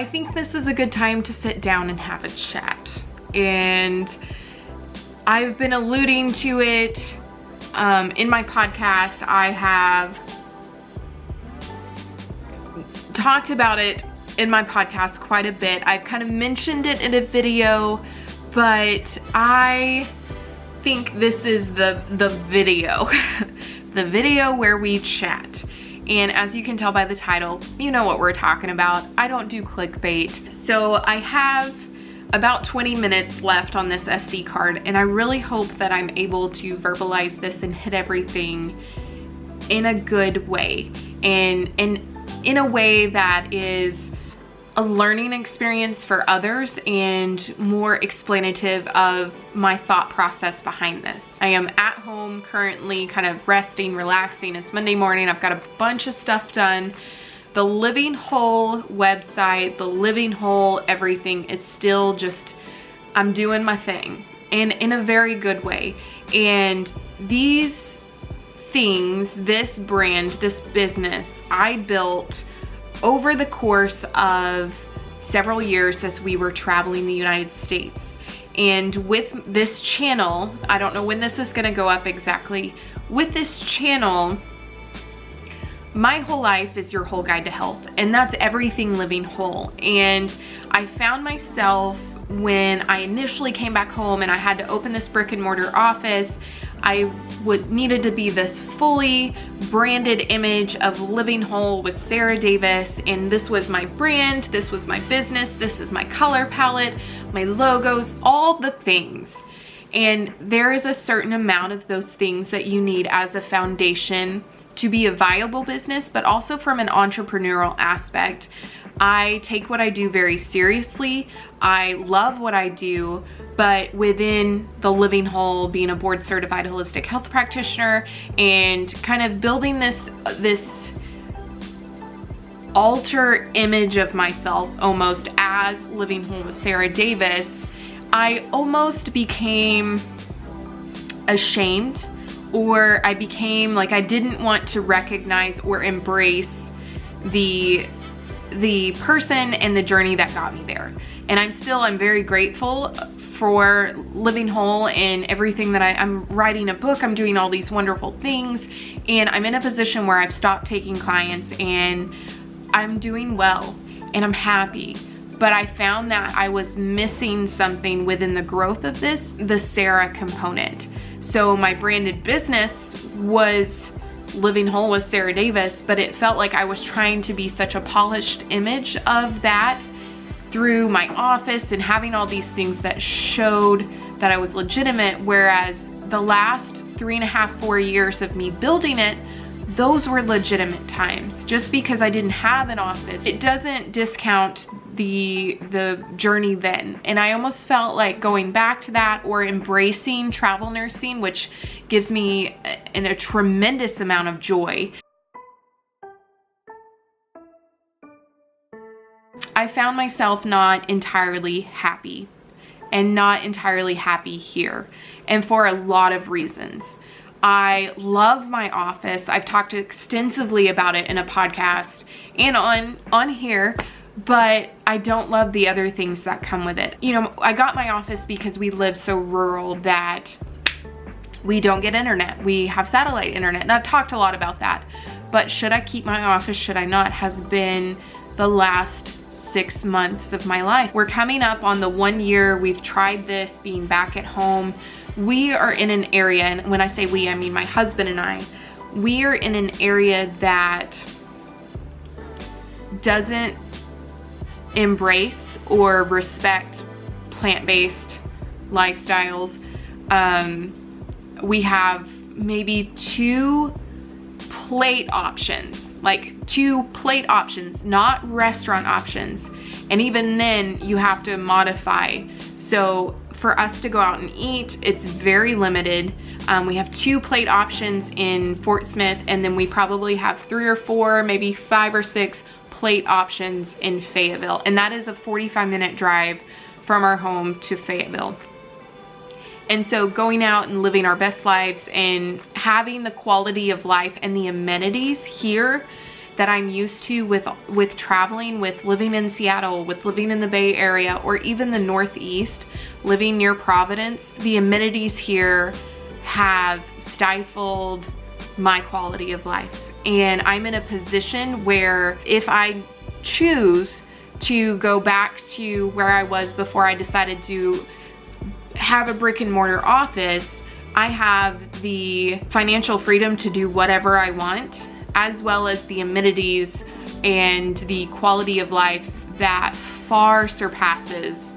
I think this is a good time to sit down and have a chat. And I've been alluding to it in my podcast. I have talked about it in my podcast quite a bit. I've kind of mentioned it in a video, but I think this is the video, the video where we chat. And as you can tell by the title, you know what we're talking about. I don't do clickbait. So I have about 20 minutes left on this SD card, and I really hope that I'm able to verbalize this and hit everything in a good way, and in a way that is a learning experience for others and more explanative of my thought process behind this. I am at home currently, kind of resting, relaxing. It's Monday morning. I've got a bunch of stuff done. The Living Whole website, the Living Whole everything is still just, I'm doing my thing, and in a very good way. And these things, this brand, this business, I built over the course of several years as we were traveling the United States. And with this channel, I don't know when this is gonna go up exactly, with this channel, my whole life is your whole guide to health, and that's everything living whole. And I found myself when I initially came back home and I had to open this brick and mortar office, I needed to be this fully branded image of Living Whole with Sarah Davis, and this was my brand, this was my business, this is my color palette, my logos, all the things. And there is a certain amount of those things that you need as a foundation to be a viable business, but also from an entrepreneurial aspect. I take what I do very seriously. I love what I do, but within the Living Whole, being a board certified holistic health practitioner and kind of building this alter image of myself almost as Living Whole with Sarah Davis, I almost became ashamed, or I became like I didn't want to recognize or embrace the person and the journey that got me there. And I'm very grateful for Living Whole and everything that I'm writing a book, I'm doing all these wonderful things, and I'm in a position where I've stopped taking clients and I'm doing well and I'm happy. But I found that I was missing something within the growth of this, the Sarah component. So my branded business was Living Whole with Sarah Davis, but it felt like I was trying to be such a polished image of that through my office and having all these things that showed that I was legitimate, whereas the last 3.5, 4 years of me building it, those were legitimate times. Just because I didn't have an office, it doesn't discount the journey then. And I almost felt like going back to that, or embracing travel nursing, which gives me a tremendous amount of joy. I found myself not entirely happy, and not entirely happy here, and for a lot of reasons. I love my office. I've talked extensively about it in a podcast and on here, but I don't love the other things that come with it. You know, I got my office because we live so rural that we don't get internet. We have satellite internet, and I've talked a lot about that. But should I keep my office, should I not, has been the last 6 months of my life. We're coming up on the 1 year we've tried this, being back at home. We are in an area, and when I say we, I mean my husband and I, we are in an area that doesn't embrace or respect plant-based lifestyles. We have maybe 2 plate options, like 2 plate options, not restaurant options. And even then you have to modify. So for us to go out and eat, it's very limited. We have 2 plate options in Fort Smith, and then we probably have 3 or 4, maybe 5 or 6 plate options in Fayetteville. And that is a 45-minute drive from our home to Fayetteville. And so going out and living our best lives and having the quality of life and the amenities here that I'm used to with traveling, with living in Seattle, with living in the Bay Area, or even the Northeast, living near Providence, the amenities here have stifled my quality of life. And I'm in a position where if I choose to go back to where I was before I decided to have a brick and mortar office, I have the financial freedom to do whatever I want, as well as the amenities and the quality of life that far surpasses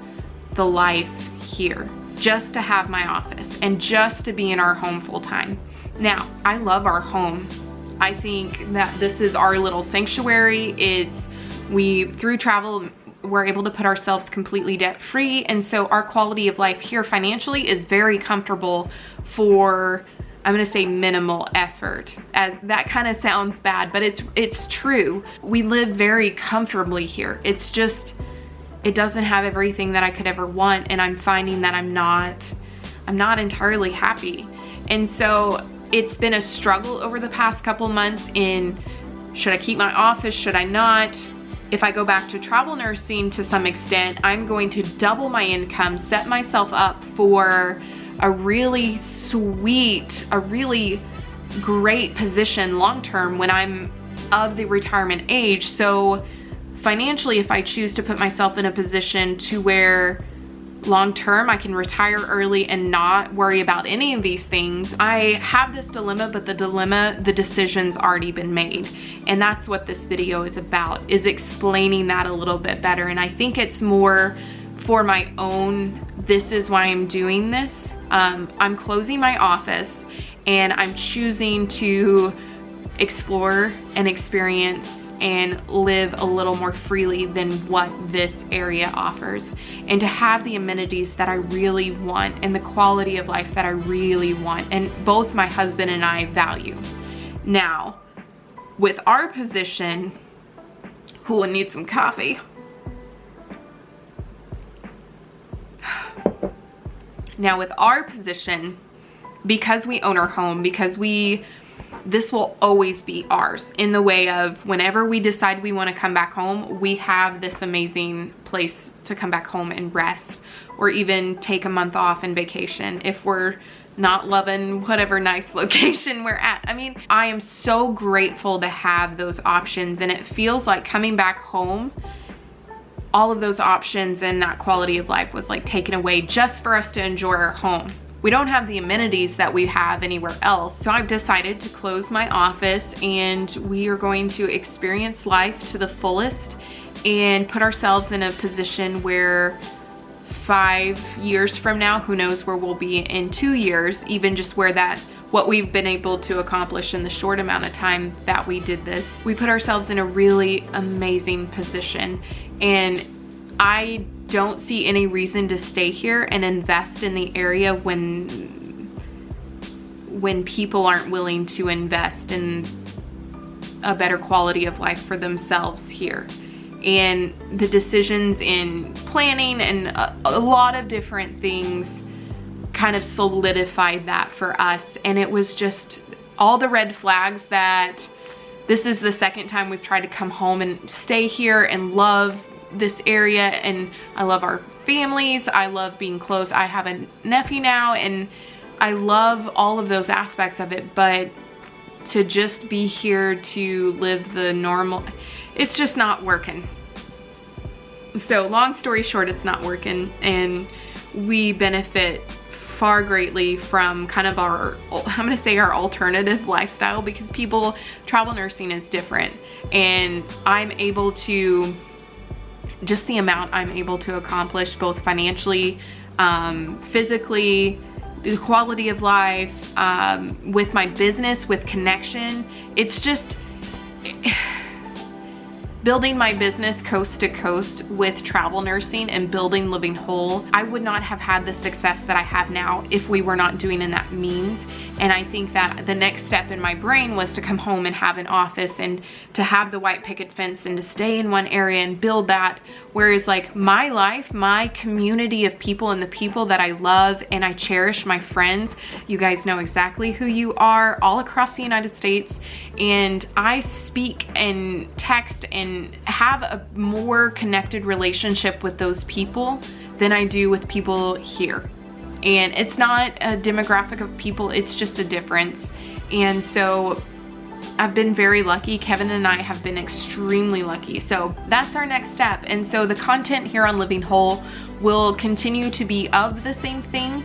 the life here, just to have my office and just to be in our home full time. Now, I love our home. I think that this is our little sanctuary. Through travel, we're able to put ourselves completely debt free. And so our quality of life here financially is very comfortable for, I'm gonna say, minimal effort. That kind of sounds bad, but it's true. We live very comfortably here. It's just, it doesn't have everything that I could ever want. And I'm finding that I'm not entirely happy. And so it's been a struggle over the past couple months in, should I keep my office? Should I not? If I go back to travel nursing to some extent, I'm going to double my income, set myself up for a really sweet, a really great position long-term when I'm of the retirement age. So financially, if I choose to put myself in a position to where long-term I can retire early and not worry about any of these things, I have this dilemma, but the decision's already been made. And that's what this video is about, is explaining that a little bit better. And I think it's more for my own, this is why I'm doing this. I'm closing my office and I'm choosing to explore and experience and live a little more freely than what this area offers, and to have the amenities that I really want and the quality of life that I really want, and both my husband and I value. Now, with our position, who will need some coffee? Now, with our position, because we own our home, because this will always be ours, in the way of whenever we decide we want to come back home, we have this amazing place to come back home and rest, or even take a month off and vacation if we're not loving whatever nice location we're at. I mean, I am so grateful to have those options, and it feels like coming back home, all of those options and that quality of life was like taken away just for us to enjoy our home. We don't have the amenities that we have anywhere else. So I've decided to close my office, and we are going to experience life to the fullest and put ourselves in a position where 5 years from now, who knows where we'll be in 2 years, even just what we've been able to accomplish in the short amount of time that we did this. We put ourselves in a really amazing position, and I don't see any reason to stay here and invest in the area when people aren't willing to invest in a better quality of life for themselves here. And the decisions in planning and a lot of different things kind of solidified that for us. And it was just all the red flags that this is the second time we've tried to come home and stay here and love this area, and I love our families, I love being close. I have a nephew now, and I love all of those aspects of it, but to just be here to live the normal, it's just not working. So long story short, it's not working, and we benefit far greatly from kind of our, I'm gonna say, our alternative lifestyle, because travel nursing is different, and I'm able to, just the amount I'm able to accomplish both financially, physically, the quality of life, with my business, with connection. It's just building my business coast to coast with travel nursing and building Living Whole. I would not have had the success that I have now if we were not doing in that means. And I think that the next step in my brain was to come home and have an office and to have the white picket fence and to stay in one area and build that. Whereas like my life, my community of people and the people that I love and I cherish, my friends, you guys know exactly who you are all across the United States. And I speak and text and have a more connected relationship with those people than I do with people here. And it's not a demographic of people, it's just a difference. And so I've been very lucky. Kevin and I have been extremely lucky. So that's our next step. And so the content here on Living Whole will continue to be of the same thing,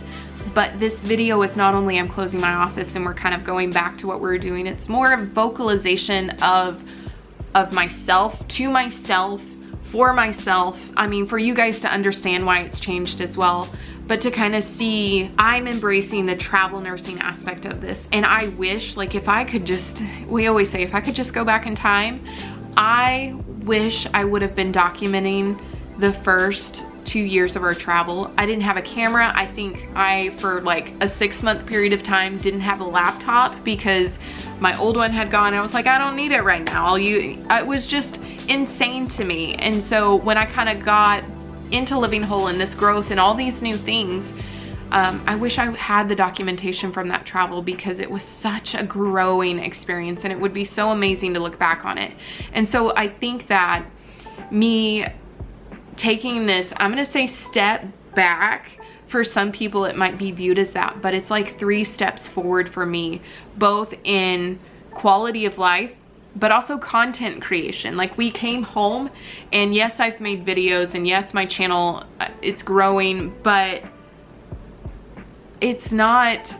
but this video is not only I'm closing my office and we're kind of going back to what we were doing, it's more of vocalization of myself, to myself, for myself. I mean, for you guys to understand why it's changed as well, but to kind of see I'm embracing the travel nursing aspect of this. And I wish, like, if I could just, we always say, if I could just go back in time, I wish I would have been documenting the first 2 years of our travel. I didn't have a camera. I think for like a 6-month period of time, didn't have a laptop because my old one had gone. I was like, I don't need it right now. It was just insane to me. And so when I kind of got into Living Whole and this growth and all these new things, I wish I had the documentation from that travel because it was such a growing experience and it would be so amazing to look back on it. And so I think that me taking this, I'm gonna say step back, for some people it might be viewed as that, but it's like 3 steps forward for me, both in quality of life, but also content creation. Like, we came home and yes, I've made videos and yes, my channel, it's growing, but it's not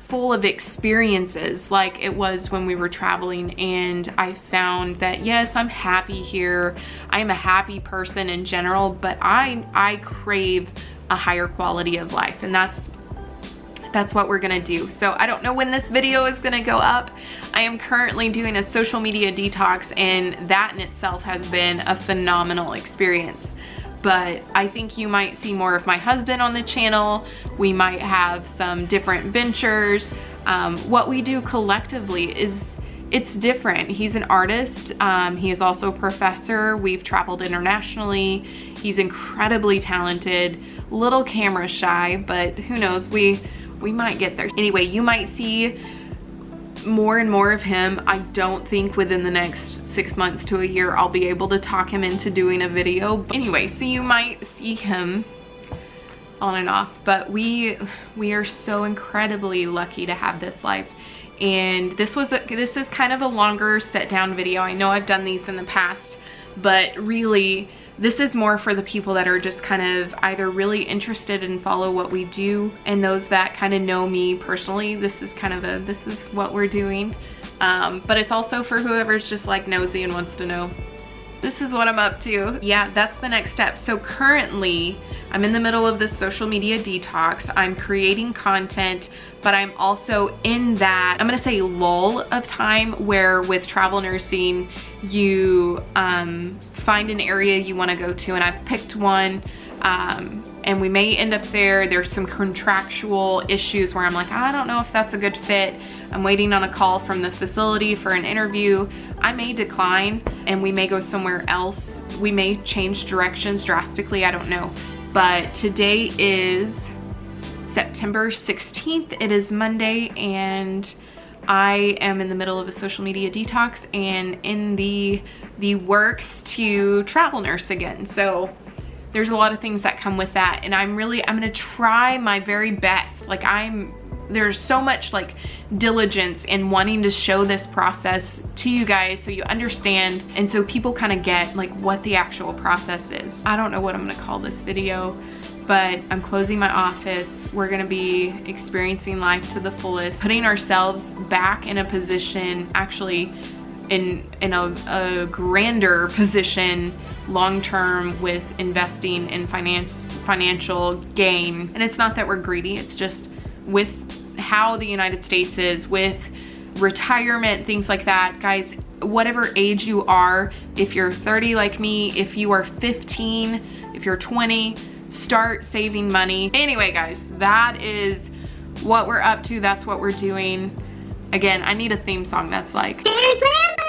full of experiences like it was when we were traveling. And I found that yes, I'm happy here, I'm a happy person in general, but I crave a higher quality of life, and that's what we're gonna do. So I don't know when this video is gonna go up. I am currently doing a social media detox, and that in itself has been a phenomenal experience. But I think you might see more of my husband on the channel. We might have some different ventures. What we do collectively it's different. He's an artist. He is also a professor. We've traveled internationally. He's incredibly talented, little camera shy, but who knows, we might get there. Anyway, you might see more and more of him. I don't think within the next 6 months to a year I'll be able to talk him into doing a video. But anyway, so you might see him on and off, but we are so incredibly lucky to have this life. And this is kind of a longer sit down video. I know I've done these in the past, but really this is more for the people that are just kind of either really interested and follow what we do, and those that kind of know me personally. This is kind of this is what we're doing. But it's also for whoever's just like nosy and wants to know, this is what I'm up to. Yeah, that's the next step. So currently I'm in the middle of this social media detox. I'm creating content, but I'm also in that, I'm gonna say, lull of time where with travel nursing, you find an area you wanna go to, and I've picked one, and we may end up there. There's some contractual issues where I'm like, I don't know if that's a good fit. I'm waiting on a call from the facility for an interview. I may decline and we may go somewhere else. We may change directions drastically, I don't know. But today is September 16th. It is Monday, and I am in the middle of a social media detox and in the works to travel nurse again. So there's a lot of things that come with that, and I'm gonna try my very best. Like, there's so much like diligence in wanting to show this process to you guys so you understand, and so people kind of get like what the actual process is. I don't know what I'm gonna call this video, but I'm closing my office. We're gonna be experiencing life to the fullest, putting ourselves back in a position, actually in a grander position long-term with investing in financial gain. And it's not that we're greedy, it's just with how the United States is, with retirement, things like that. Guys, whatever age you are, if you're 30 like me, if you are 15, if you're 20, start saving money. Anyway, guys, that is what we're up to, that's what we're doing. Again, I need a theme song that's like, here's what I'm